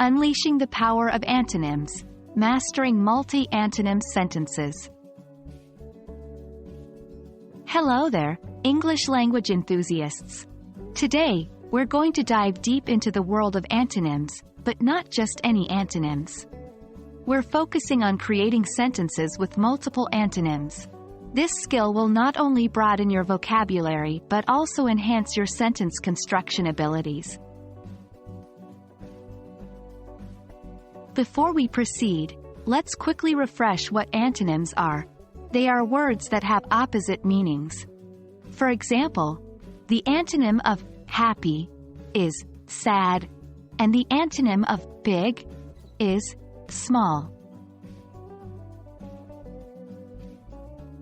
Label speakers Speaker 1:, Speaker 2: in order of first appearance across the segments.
Speaker 1: Unleashing the power of antonyms. Mastering multi-antonym sentences. Hello there, English language enthusiasts. Today, we're going to dive deep into the world of antonyms, but not just any antonyms. We're focusing on creating sentences with multiple antonyms. This skill will not only broaden your vocabulary but also enhance your sentence construction abilities. Before we proceed, let's quickly refresh what antonyms are. They are words that have opposite meanings. For example, the antonym of happy is sad, and the antonym of big is small.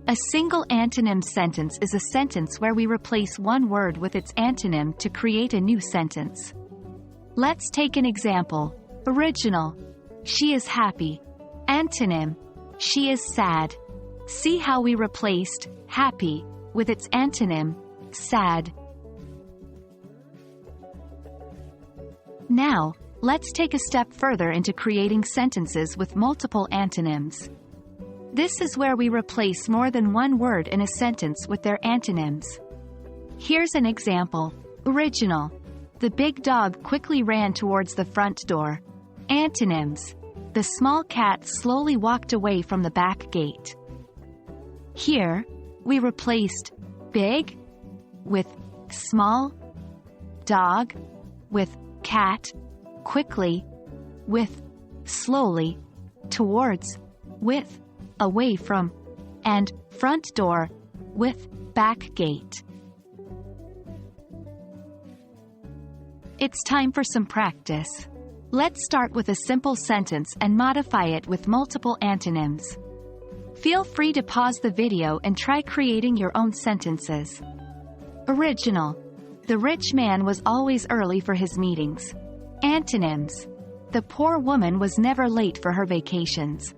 Speaker 1: A single antonym sentence is a sentence where we replace one word with its antonym to create a new sentence. Let's take an example. Original: she is happy. Antonym: she is sad. See how we replaced happy with its antonym, sad. Now, let's take a step further into creating sentences with multiple antonyms. This is where we replace more than one word in a sentence with their antonyms. Here's an example. Original: the big dog quickly ran towards the front door. Antonyms: the small cat slowly walked away from the back gate. Here, we replaced big with small, dog with cat, quickly with slowly, towards with away from, and front door with back gate. It's time for some practice. Let's start with a simple sentence and modify it with multiple antonyms. Feel free to pause the video and try creating your own sentences. Original: the rich man was always early for his meetings. Antonyms: the poor woman was never late for her vacations.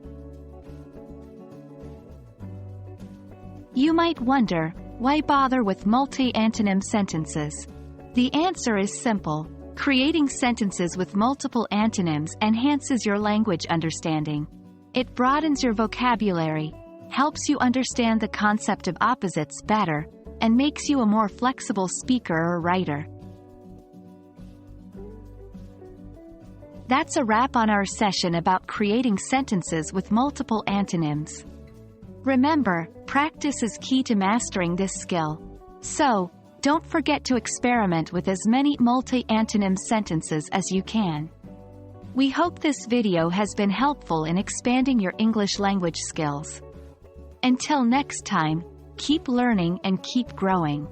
Speaker 1: You might wonder, why bother with multi-antonym sentences? The answer is simple. Creating sentences with multiple antonyms enhances your language understanding. It broadens your vocabulary, helps you understand the concept of opposites better, and makes you a more flexible speaker or writer. That's a wrap on our session about creating sentences with multiple antonyms. Remember, practice is key to mastering this skill. So, don't forget to experiment with as many multi-antonym sentences as you can. We hope this video has been helpful in expanding your English language skills. Until next time, keep learning and keep growing.